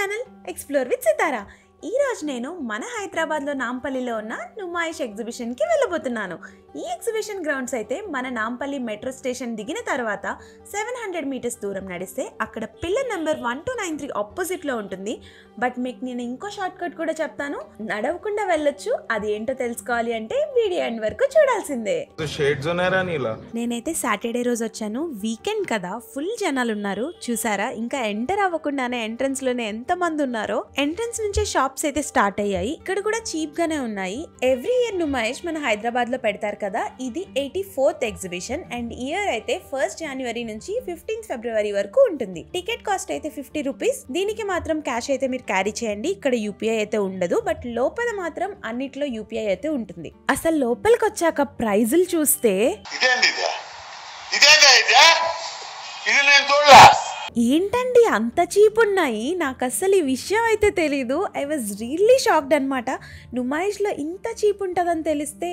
Channel explore with సితారా. ఈ రోజు నేను మన హైదరాబాద్లో నాంపల్లిలో ఉన్న నుమాయిష్ ఎగ్జిబిషన్కి వెళ్ళబోతున్నాను. ఈ ఎగ్జిబిషన్ గ్రౌండ్స్ అయితే మన నాంపల్లి మెట్రో స్టేషన్ దిగిన తర్వాత 700 మీటర్స్ దూరం నడిస్తే అక్కడ పిల్లర్ నెంబర్ 1293 ఆపోజిట్లో ఉంటుంది. బట్ మీకు నేను ఇంకో షార్ట్ కట్ కూడా చెప్తాను, నడవకుండా వెళ్ళొచ్చు. అది ఏంటో తెలుసుకోవాలి అంటే వీడియో ఎండ్ వరకు చూడాల్సిందే. నేనైతే సాటర్డే రోజు వచ్చాను, వీకెండ్ కదా, ఫుల్ జనాలు ఉన్నారు చూసారా. ఇంకా ఎంటర్ అవ్వకుండానే ఎంట్రన్స్ లోనే ఎంత మంది ఉన్నారో. ఎంట్రన్స్ నుంచే షాప్స్ అయితే స్టార్ట్ అయ్యాయి. ఇక్కడ కూడా చీప్ గానే ఉన్నాయి. ఎవ్రీ ఇయర్ నుమాయిష్ మన హైదరాబాద్ లో పెడతారు కదా, ఇది 84th ఎగ్జిబిషన్ అండ్ ఇయర్ అయితే 1st జనవరి నుంచి 15th ఫిబ్రవరి వరకు ఉంటుంది. టికెట్ కాస్ట్ అయితే 50 రూపీస్. దీనికి మాత్రం క్యాష్ అయితే మీరు క్యారీ చేయండి. ఇక్కడ యూపీఐ అయితే ఉండదు, బట్ లోపల మాత్రం అన్నిట్లో యూపీఐ అయితే ఉంటుంది. అసలు లోపలికి వచ్చాక ప్రైజులు చూస్తే ఏంటండి అంత చీప్ ఉన్నాయి. నాకు అస్సలు ఈ విషయం అయితే తెలీదు. ఐ వాజ్ రియల్లీ షాక్డ్ అనమాట. నుమాయిష్లో ఇంత చీప్ ఉంటుందని తెలిస్తే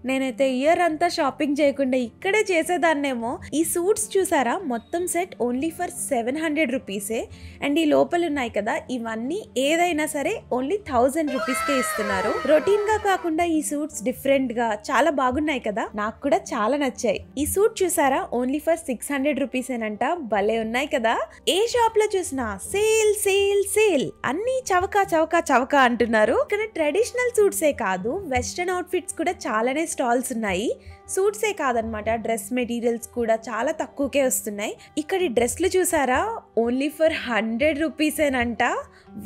నేనైతే ఇయర్ అంతా షాపింగ్ చేయకుండా ఇక్కడే చేసేదాన్నేమో. ఈ సూట్స్ చూసారా, మొత్తం సెట్ ఓన్లీ ఫర్ 700 రూపీసే. అండ్ ఈ లోపల ఉన్నాయి కదా, ఇవన్నీ ఏదైనా సరే ఓన్లీ 1000 రూపీస్కే ఇస్తున్నారు. రొటీన్ గా కాకుండా ఈ సూట్స్ డిఫరెంట్ గా చాలా బాగున్నాయి కదా, నాకు కూడా చాలా నచ్చాయి. ఈ సూట్ చూసారా, ఓన్లీ ఫర్ 600 రూపీసేనంట. భలే ఉన్నాయి కదా. ఏ షాప్ లో చూసినా సేల్ సేల్ సేల్, అన్ని చవకా చవకా చవకా అంటున్నారు. ఇక్కడ ట్రెడిషనల్ సూట్సే కాదు, వెస్ట్రన్ అవుట్ఫిట్స్ కూడా చాలానే స్టాల్స్ ఉన్నాయి. సూట్సే కాదనమాట, డ్రెస్ మెటీరియల్స్ కూడా చాలా తక్కువకే వస్తున్నాయి. ఇక్కడ డ్రెస్లు చూసారా, ఓన్లీ ఫర్ 100 రూపీసేనంట.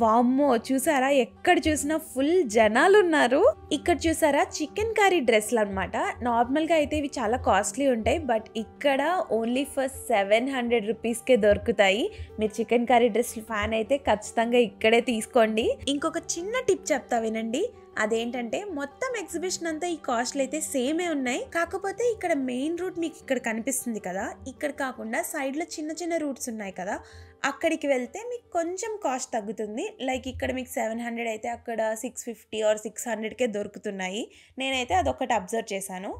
వామ్మో, చూసారా ఎక్కడ చూసినా ఫుల్ జనాలు ఉన్నారు. ఇక్కడ చూసారా చికెన్ కర్రీ డ్రెస్లు అనమాట. నార్మల్ గా అయితే ఇవి చాలా కాస్ట్లీ ఉంటాయి, బట్ ఇక్కడ ఓన్లీ ఫర్ 700 రూపీస్కే దొరుకుతాయి. మీరు చికెన్ కర్రీ డ్రెస్ ఫ్యాన్ అయితే ఖచ్చితంగా ఇక్కడే తీసుకోండి. ఇంకొక చిన్న టిప్ చెప్తా వినండి. అదేంటంటే మొత్తం ఎగ్జిబిషన్ అంతా ఈ కాస్ట్లు అయితే సేమే ఉన్నాయి. కాకపోతే ఇక్కడ మెయిన్ రూట్ మీకు ఇక్కడ కనిపిస్తుంది కదా, ఇక్కడ కాకుండా సైడ్ లో చిన్న చిన్న రూట్స్ ఉన్నాయి కదా, అక్కడికి వెళ్తే మీకు కొంచెం కాస్ట్ తగ్గుతుంది. లైక్ ఇక్కడ మీకు 700 అయితే అక్కడ 650 ఆర్ 600కే దొరుకుతున్నాయి. నేనైతే అదొకటి అబ్జర్వ్ చేశాను.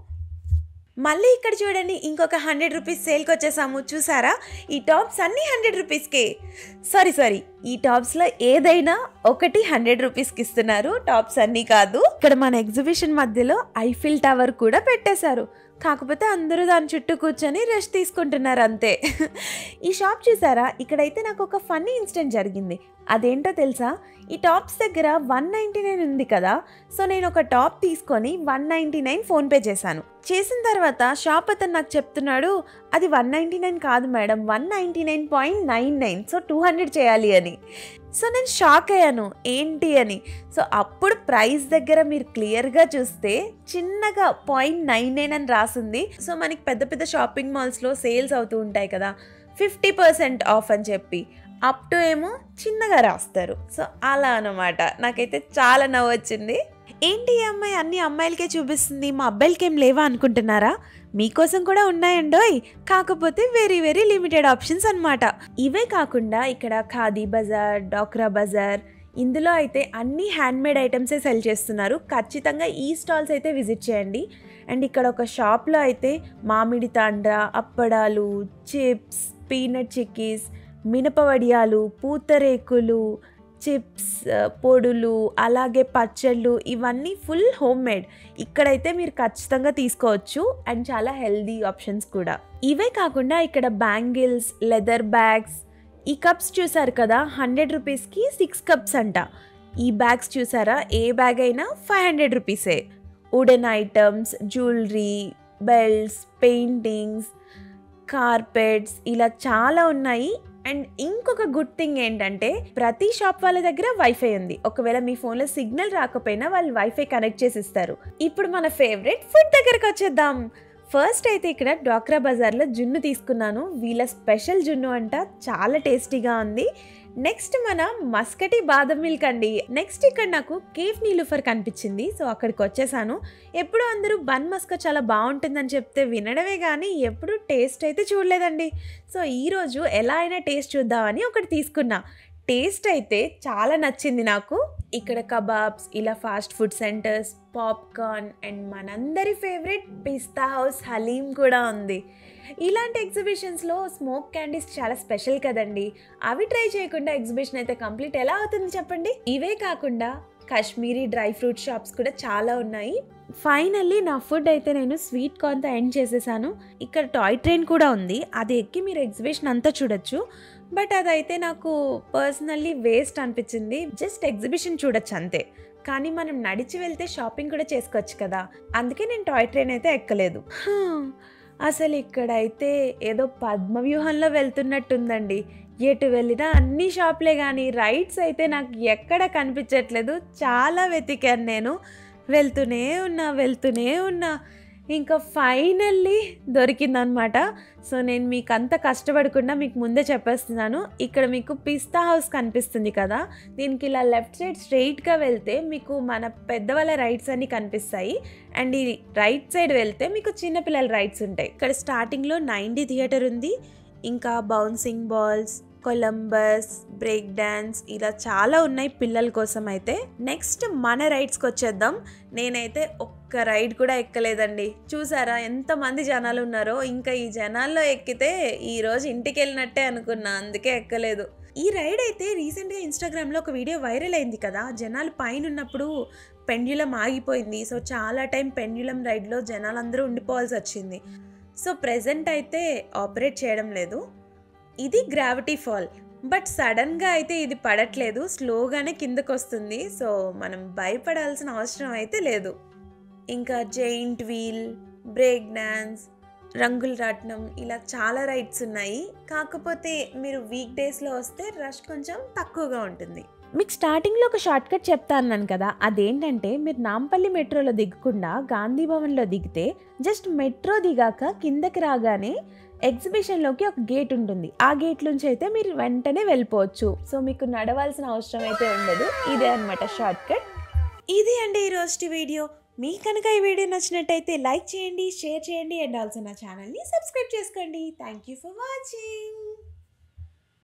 మళ్ళీ ఇక్కడ చూడండి, ఇంకొక 100 రూపీస్ సేల్కి వచ్చేసాము. చూసారా, ఈ టాప్స్ అన్నీ 100 రూపీస్కే. సారీ, ఈ టాప్స్లో ఏదైనా ఒకటి 100 రూపీస్కి ఇస్తున్నారు, టాప్స్ అన్నీ కాదు. ఇక్కడ మన ఎగ్జిబిషన్ మధ్యలో ఐఫిల్ టవర్ కూడా పెట్టేశారు. కాకపోతే అందరూ దాని చుట్టూ కూర్చొని రెస్ట్ తీసుకుంటున్నారు అంతే. ఈ షాప్ చూసారా, ఇక్కడైతే నాకు ఒక ఫన్నీ ఇన్సిడెంట్ జరిగింది. అదేంటో తెలుసా, ఈ టాప్స్ దగ్గర 199 ఉంది కదా, సో నేను ఒక టాప్ తీసుకొని 199 ఫోన్పే చేశాను. చేసిన తర్వాత షాప్ అతను నాకు చెప్తున్నాడు, అది 199 కాదు మేడం, 199.99, సో 200 చేయాలి అని. సో నేను షాక్ అయ్యాను, ఏంటి అని. సో అప్పుడు ప్రైస్ దగ్గర మీరు క్లియర్గా చూస్తే చిన్నగా 0.99 అని రాసింది. సో మనకి పెద్ద పెద్ద షాపింగ్ మాల్స్లో సేల్స్ అవుతూ ఉంటాయి కదా, 50% ఆఫ్ అని చెప్పి, అప్ టు ఏమో చిన్నగా రాస్తారు. సో అలా అనమాట. నాకైతే చాలా నవ్వు వచ్చింది. ఏంటి ఈ అమ్మాయి అన్ని అమ్మాయిలకే చూపిస్తుంది, మా అబ్బాయిలకి ఏం లేవా అనుకుంటున్నారా? మీకోసం కూడా ఉన్నాయండోయ్, కాకపోతే వెరీ వెరీ లిమిటెడ్ ఆప్షన్స్ అనమాట. ఇవే కాకుండా ఇక్కడ ఖాదీ బజార్, డాక్రా బజార్, ఇందులో అయితే అన్ని హ్యాండ్మేడ్ ఐటమ్సే సెల్ చేస్తున్నారు. ఖచ్చితంగా ఈ స్టాల్స్ అయితే విజిట్ చేయండి. అండ్ ఇక్కడ ఒక షాప్లో అయితే మామిడి తాండ్ర, అప్పడాలు, చిప్స్, పీనట్ చిక్కీస్, మినపవడియాలు, పూతరేకులు, చిప్స్, పొడులు, అలాగే పచ్చళ్ళు, ఇవన్నీ ఫుల్ హోమ్ మేడ్. ఇక్కడైతే మీరు ఖచ్చితంగా తీసుకోవచ్చు అండ్ చాలా హెల్దీ ఆప్షన్స్ కూడా. ఇవే కాకుండా ఇక్కడ బ్యాంగిల్స్, లెదర్ బ్యాగ్స్, ఈ కప్స్ చూసారు కదా, 100 రూపీస్కి 6 కప్స్ అంట. ఈ బ్యాగ్స్ చూసారా, ఏ బ్యాగ్ అయినా 500 రూపీసే. Wooden items, jewellery, belts, paintings, carpets, ఇలా చాలా ఉన్నాయి. అండ్ ఇంకొక గుడ్ థింగ్ ఏంటంటే ప్రతి షాప్ వాళ్ళ దగ్గర వైఫై ఉంది. ఒకవేళ మీ ఫోన్లో సిగ్నల్ రాకపోయినా వాళ్ళు వైఫై కనెక్ట్ చేసి ఇస్తారు. ఇప్పుడు మన ఫేవరెట్ ఫుడ్ దగ్గరకు వచ్చేద్దాం. ఫస్ట్ అయితే ఇక్కడ డ్వాక్రా బజార్లో జున్ను తీసుకున్నాను. వీళ్ళ స్పెషల్ జున్ను అంట, చాలా టేస్టీగా ఉంది. నెక్స్ట్ మన మస్కటి బాదం మిల్క్ అండి. నెక్స్ట్ ఇక్కడ నాకు కేఫ్ నీలూఫర్ కనిపించింది, సో అక్కడికి వచ్చేసాను. ఎప్పుడు అందరూ బన్ మస్కా చాలా బాగుంటుందని చెప్తే వినడమే కానీ ఎప్పుడు టేస్ట్ అయితే చూడలేదండి. సో ఈరోజు ఎలా అయినా టేస్ట్ చూద్దామని ఒకటి తీసుకున్నా. టేస్ట్ అయితే చాలా నచ్చింది నాకు. ఇక్కడ కబాబ్స్, ఇలా fast food centres, popcorn and మనందరి ఫేవరెట్ పిస్తా హౌస్ హలీం కూడా ఉంది. ఇలాంటి ఎగ్జిబిషన్స్లో స్మోక్ క్యాండీస్ చాలా స్పెషల్ కదండి. అవి ట్రై చేయకుండా ఎగ్జిబిషన్ అయితే కంప్లీట్ ఎలా అవుతుంది చెప్పండి. ఇవే కాకుండా కాశ్మీరీ డ్రై ఫ్రూట్ షాప్స్ కూడా చాలా ఉన్నాయి. ఫైనల్లీ నా ఫుడ్ అయితే నేను స్వీట్ కార్న్తో ఎండ్ చేసేసాను. ఇక్కడ టాయ్ ట్రైన్ కూడా ఉంది, అది ఎక్కి మీరు ఎగ్జిబిషన్ అంతా చూడొచ్చు. బట్ అదైతే నాకు పర్సనల్లీ వేస్ట్ అనిపించింది. జస్ట్ ఎగ్జిబిషన్ చూడొచ్చు అంతే, కానీ మనం నడిచి వెళ్తే షాపింగ్ కూడా చేసుకోవచ్చు కదా, అందుకే నేను టాయ్ ట్రైన్ అయితే ఎక్కలేదు. అసలు ఇక్కడైతే ఏదో పద్మవ్యూహంలో వెళ్తున్నట్టుందండి. ఎటు వెళ్ళినా అన్ని షాప్లే, కానీ రైడ్స్ అయితే నాకు ఎక్కడ కనిపించట్లేదు. చాలా వెతికాను నేను, వెళ్తూనే ఉన్నా. ఇంకా ఫైనల్లీ దొరికిందనమాట. సో నేను మీకు అంత కష్టపడకుండా మీకు ముందే చెప్పేస్తున్నాను. ఇక్కడ మీకు పిస్తా హౌస్ కనిపిస్తుంది కదా, దీనికి ఇలా లెఫ్ట్ సైడ్ స్ట్రెయిట్గా వెళ్తే మీకు మన పెద్దవాళ్ళ రైడ్స్ అన్నీ కనిపిస్తాయి. అండ్ ఈ రైట్ సైడ్ వెళ్తే మీకు చిన్నపిల్లల రైడ్స్ ఉంటాయి. ఇక్కడ స్టార్టింగ్లో 9D థియేటర్ ఉంది, ఇంకా bouncing balls, Columbus, break dance, ఇలా చాలా ఉన్నాయి పిల్లల కోసం అయితే. నెక్స్ట్ మన రైడ్స్కి వచ్చేద్దాం. నేనైతే ఒక్క రైడ్ కూడా ఎక్కలేదండి. చూసారా ఎంతమంది జనాలు ఉన్నారో. ఇంకా ఈ జనాల్లో ఎక్కితే ఈరోజు ఇంటికి వెళ్ళినట్టే అనుకున్నా, అందుకే ఎక్కలేదు. ఈ రైడ్ అయితే రీసెంట్గా ఇన్స్టాగ్రామ్లో ఒక వీడియో వైరల్ అయింది కదా, జనాలు పైన ఉన్నప్పుడు పెండ్యులం ఆగిపోయింది. సో చాలా టైం పెండ్యులం రైడ్లో జనాలందరూ ఉండిపోవాల్సి వచ్చింది. సో ప్రెజెంట్ అయితే ఆపరేట్ చేయడం లేదు. ఇది గ్రావిటీ ఫాల్, బట్ సడన్గా అయితే ఇది పడట్లేదు, స్లోగానే కిందకు వస్తుంది. సో మనం భయపడాల్సిన అవసరం అయితే లేదు. ఇంకా జైంట్ వీల్, బ్రేక్ డాన్స్, రంగుల రాట్నం, ఇలా చాలా రైడ్స్ ఉన్నాయి. కాకపోతే మీరు వీక్ డేస్లో వస్తే రష్ కొంచెం తక్కువగా ఉంటుంది. మీకు స్టార్టింగ్లో ఒక షార్ట్ కట్ చెప్తా అన్నాను కదా, అదేంటంటే మీరు నాంపల్లి మెట్రోలో దిగకుండా గాంధీ భవన్లో దిగితే జస్ట్ మెట్రో దిగాక కిందకి రాగానే ఎగ్జిబిషన్లోకి ఒక గేట్ ఉంటుంది. ఆ గేట్ నుంచి అయితే మీరు వెంటనే వెళ్ళిపోవచ్చు. సో మీకు నడవాల్సిన అవసరం అయితే ఉండదు. ఇదే అనమాట షార్ట్ కట్. ఇది అండి ఈరోజు వీడియో. మీకు కనుక ఈ వీడియో నచ్చినట్టయితే లైక్ చేయండి, షేర్ చేయండి, అండ్ ఆల్సో నా ఛానల్ని సబ్స్క్రైబ్ చేసుకోండి. Thank you for watching.